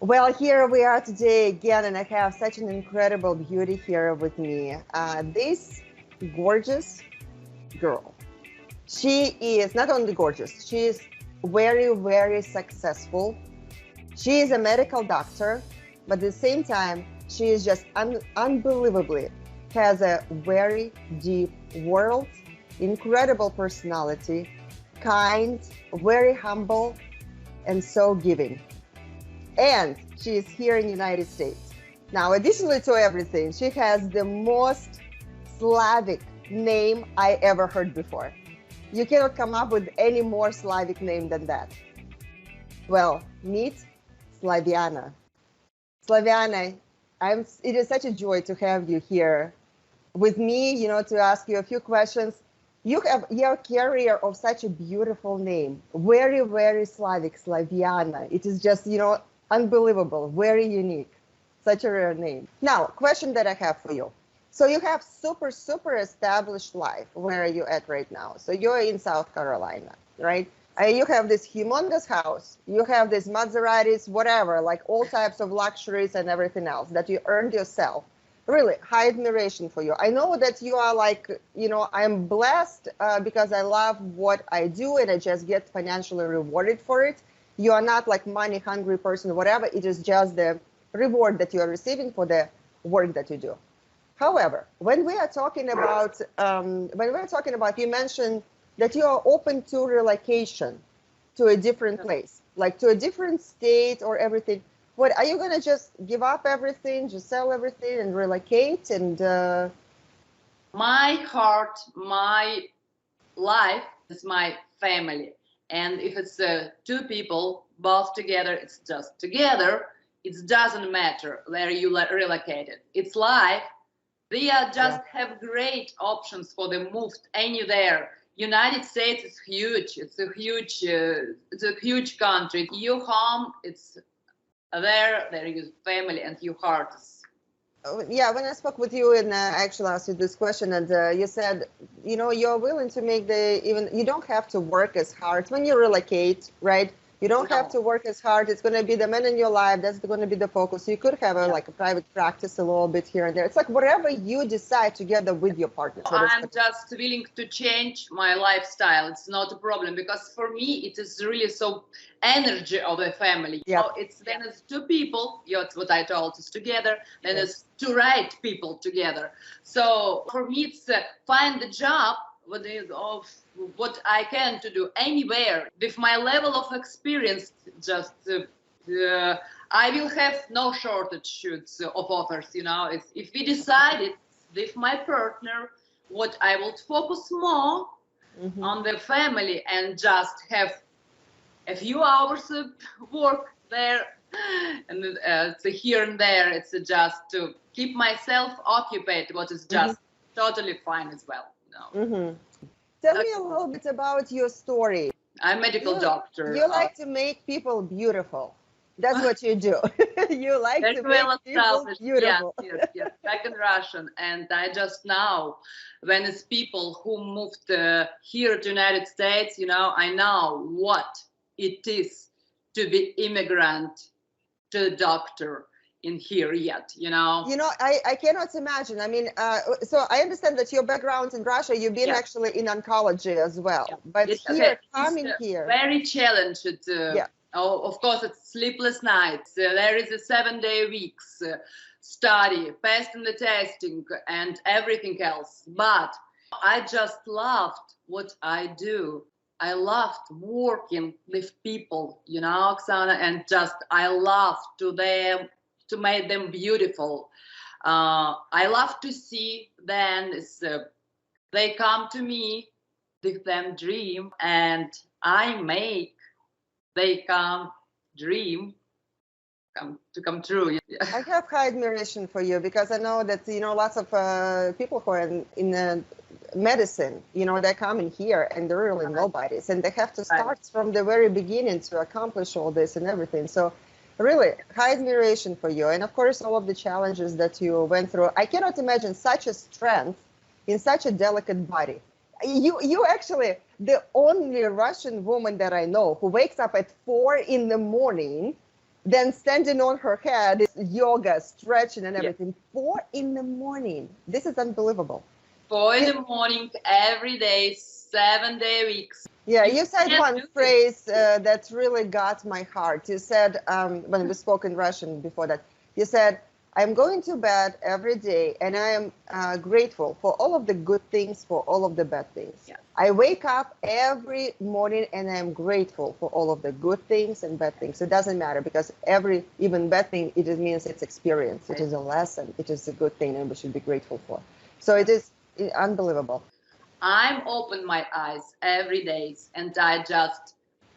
Well, here we are today again, and I have such an incredible beauty here with me. This gorgeous girl. She is not only gorgeous, she is very, very successful. She is a medical doctor, but at the same time, she is just unbelievably has a very deep world, incredible personality, kind, very humble, and so giving. And she is here in the United States. Now, additionally to everything, she has the most Slavic name I ever heard before. You cannot come up with any more Slavic name than that. Well, meet Slaviana. Slaviana, it is such a joy to have you here with me, to ask you a few questions. You're carrier of such a beautiful name, very, very Slavic, Slaviana. It is just, unbelievable, very unique, such a rare name. Now, question that I have for you. So you have super, super established life. Where are you at right now? So you're in South Carolina, right? You have this humongous house. You have these Maseratis, whatever, like all types of luxuries and everything else that you earned yourself. Really, high admiration for you. I know that you are like, I'm blessed because I love what I do and I just get financially rewarded for it. You are not like money hungry person, whatever. It is just the reward that you are receiving for the work that you do. However, when we are talking about, you mentioned that you are open to relocation to a different place, like to a different state or everything. What, are you going to just give up everything, just sell everything and relocate? And my heart, my life is my family. And if it's two people, both together, it's just together. It doesn't matter where you relocated. It's life. They just have great options for the move anywhere. United States is huge. It's a huge country. Your home, it's there is family and your heart is. Yeah, when I spoke with you and I actually asked you this question, and you said, you're willing to make you don't have to work as hard when you relocate, right? You don't have to work as hard. It's going to be the man in your life. That's going to be the focus. You could have like a private practice a little bit here and there. It's like whatever you decide together with your partner. I'm just willing to change my lifestyle. It's not a problem because for me, it is really so energy of a family. Yeah. It's then it's two people. That's what I told. It's together. Then it's two right people together. So for me, it's find the job of what I can to do anywhere with my level of experience. Just I will have no shortage of offers. If we decided with my partner what I will focus more on the family and just have a few hours of work there and it's here and there. It's just to keep myself occupied, what is just totally fine as well. Tell me a little bit about your story. I'm a medical doctor. You like to make people beautiful. That's what you do. You like to make people beautiful. Yes. Back in Russian, and I just now, when it's people who moved here to United States, I know what it is to be immigrant to a doctor in here yet, I cannot imagine. I mean, so I understand that your background in Russia, you've been actually in oncology as well, but coming here, very challenged. Of course, it's sleepless nights. There is a 7-day weeks study, passing the testing, and everything else. But I just loved what I do. I loved working with people, Oksana, and just I love to make them beautiful. I love to see them. They come to me with them dream, and I make they come come true. I have high admiration for you because I know that lots of people who are in medicine, they come in here and they're really nobodies, and they have to start from the very beginning to accomplish all this and everything. So really high admiration for you, and of course all of the challenges that you went through. I cannot imagine such a strength in such a delicate body. You actually the only Russian woman that I know who wakes up at 4 in the morning then standing on her head is yoga, stretching and Yeah. everything. 4 in the morning. This is unbelievable. 4 in the morning, every day, 7-day weeks. Yeah, You you said can't one do it. phrase that really got my heart. You said, when we spoke in Russian before that, you said, I'm going to bed every day and I am grateful for all of the good things, for all of the bad things. Yeah. I wake up every morning and I'm grateful for all of the good things and bad things. It doesn't matter because even bad thing, it just means it's experience. It is a lesson. It is a good thing and we should be grateful for. So it is unbelievable. I'm open my eyes every day and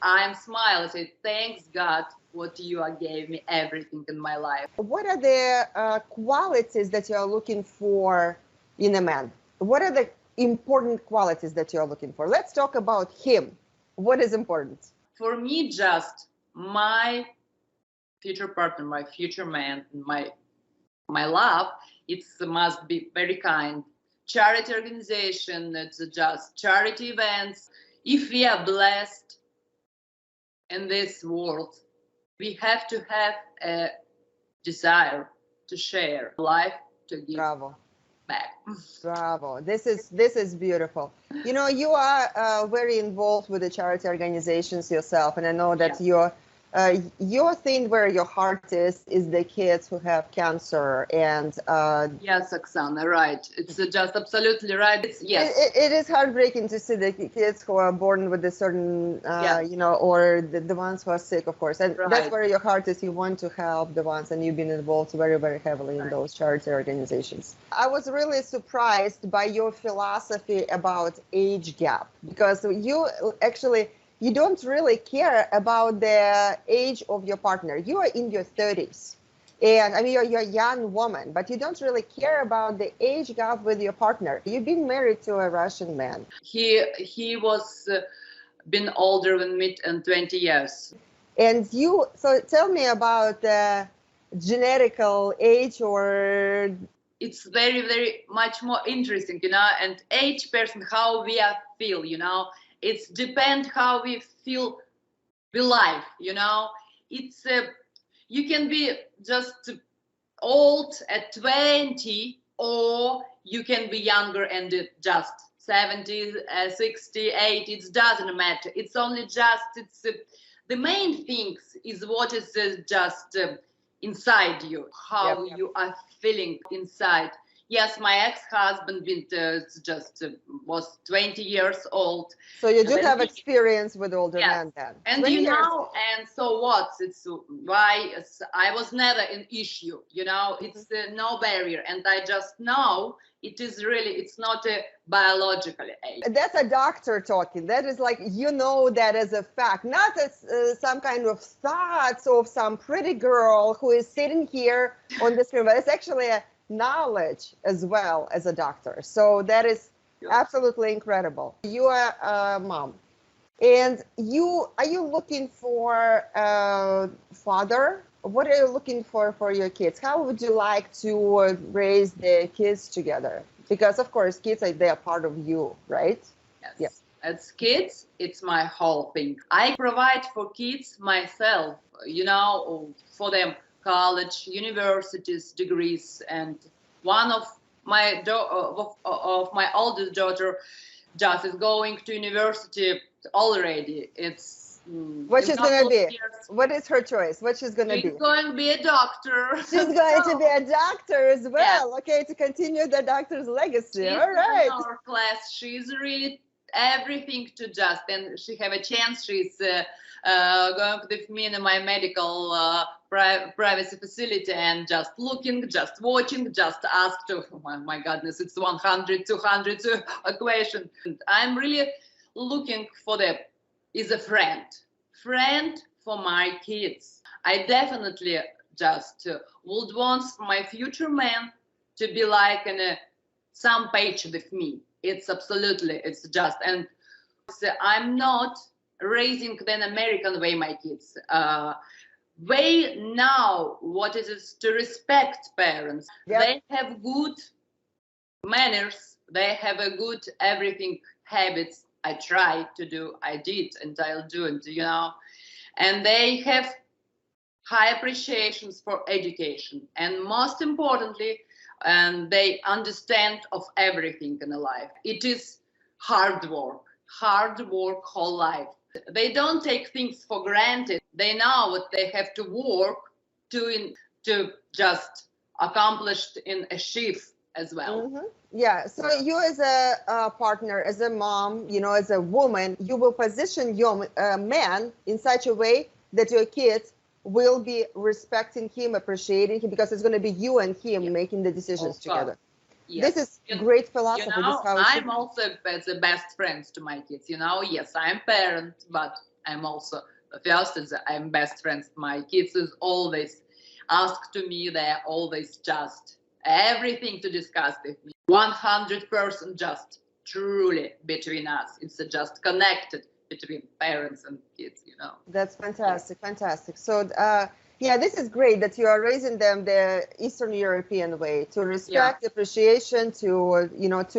I'm smiling, say, thanks God what you are gave me everything in my life. What are the qualities that you are looking for in a man? What are the important qualities that you are looking for? Let's talk about him. What is important? For me, just my future partner, my future man, my love, it must be very kind. Charity organization, it's just charity events. If we are blessed in this world, we have to have a desire to share life, to give Bravo. back. Bravo. This is beautiful. You know, you are very involved with the charity organizations yourself, and I know that your thing where your heart is the kids who have cancer and yes, Oksana, right. It's just absolutely right. Yes. It is heartbreaking to see the kids who are born with a certain, you know, or the ones who are sick, of course. And that's where your heart is. You want to help the ones, and you've been involved very, very heavily in those charity organizations. I was really surprised by your philosophy about age gap, because you don't really care about the age of your partner. You are in your 30s. And I mean, you're a young woman, but you don't really care about the age gap with your partner. You've been married to a Russian man. He was been older than me in 20 years. And so tell me about the genetical age, or it's very, very much more interesting, you know, and each person, how we feel, you know, it's depend how we feel the life, you know. It's you can be just old at 20, or you can be younger and just 70, 60, 80. It doesn't matter. It's only just the main things is what is just inside you, how you are feeling inside. Yes, my ex-husband was 20 years old. So you do have experience with older men then. And you know, and so what? It's why I was never an issue, you know, it's no barrier. And I just know it is really, it's not a biological age. That's a doctor talking. That is like, you know, that as a fact, not as some kind of thoughts of some pretty girl who is sitting here on the screen, but it's actually a knowledge as well as a doctor. So that is absolutely incredible. You are a mom, and are you looking for a father? What are you looking for your kids? How would you like to raise the kids together? Because of course kids they are part of you, right? Yes. As kids, it's my whole thing. I provide for kids myself, you know, for them college, universities, degrees, and one of my of my oldest daughter just is going to university already. It's what she's gonna be. What is her choice? What she's gonna be? She's going to be a doctor. She's going to be a doctor as well. Okay, to continue the doctor's legacy. All right. In our class, she's really everything to just, and she have a chance. She's going with me in my medical privacy facility and just looking, just watching, just ask to, oh my goodness, it's 100, 200 question. I'm really looking for is a friend for my kids. I definitely just would want my future man to be like in some page with me. It's absolutely, it's just, and I'm not raising the American way my kids. They now what it is to respect parents. Yep. They have good manners. They have a good everything habits. I try to do, I did, and I'll do it, you know. And they have high appreciations for education, and most importantly, and they understand of everything in life. It is hard work whole life. They don't take things for granted. They know what they have to work to just accomplish and achieve as well. Mm-hmm. Yeah. So you as a partner, as a mom, as a woman, you will position your man in such a way that your kids will be respecting him, appreciating him, because it's going to be you and him making the decisions together. Yes. This is great philosophy. This is how I'm also the best friends to my kids. Yes, I'm parent, but I'm also first I'm best friends. My kids is always ask to me. They're always just everything to discuss with me. 100% just truly between us. It's just connected between parents and kids. That's fantastic. Fantastic. So this is great that you are raising them the Eastern European way, to respect, appreciation, to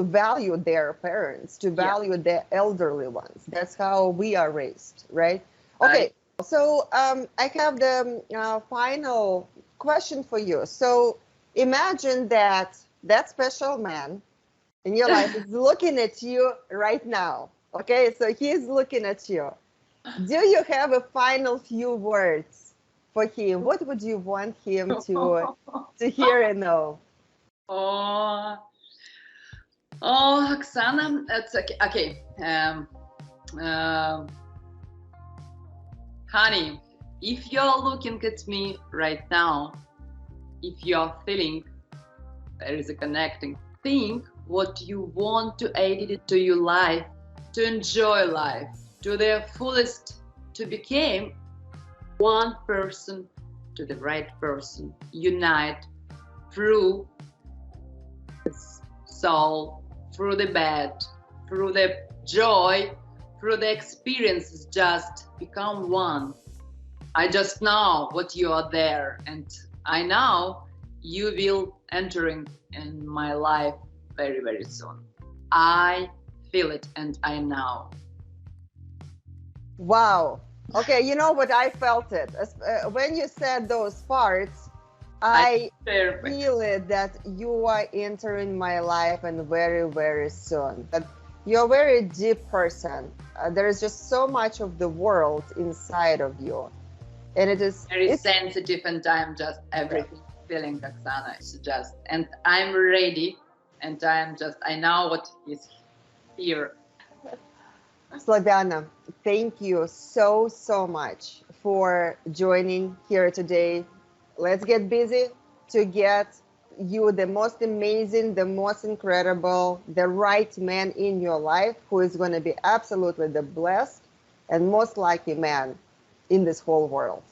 value their parents, to value the elderly ones. That's how we are raised, right? Okay. So I have the final question for you. So imagine that special man in your life is looking at you right now. Okay, so he's looking at you. Do you have a final few words for him? What would you want him to hear and know? Oh, Oksana, it's okay. Honey, if you're looking at me right now, if you're feeling there is a connecting, think what you want to add it to your life, to enjoy life to their fullest, to become one person to the right person, unite through the soul, through the bed, through the joy, through the experiences, just become one. I just know what you are there, and I know you will entering in my life very, very soon. I feel it and I know. Wow. Okay, you know what? I felt it. When you said those parts, I feel it that you are entering my life and very, very soon. That you're a very deep person. There is just so much of the world inside of you. And it's very sensitive, and I'm just everything feeling, Oksana. It's just, and I'm ready, and I know what is here. Slaviana, thank you so, so much for joining here today. Let's get busy to get you the most amazing, the most incredible, the right man in your life, who is going to be absolutely the blessed and most lucky man in this whole world.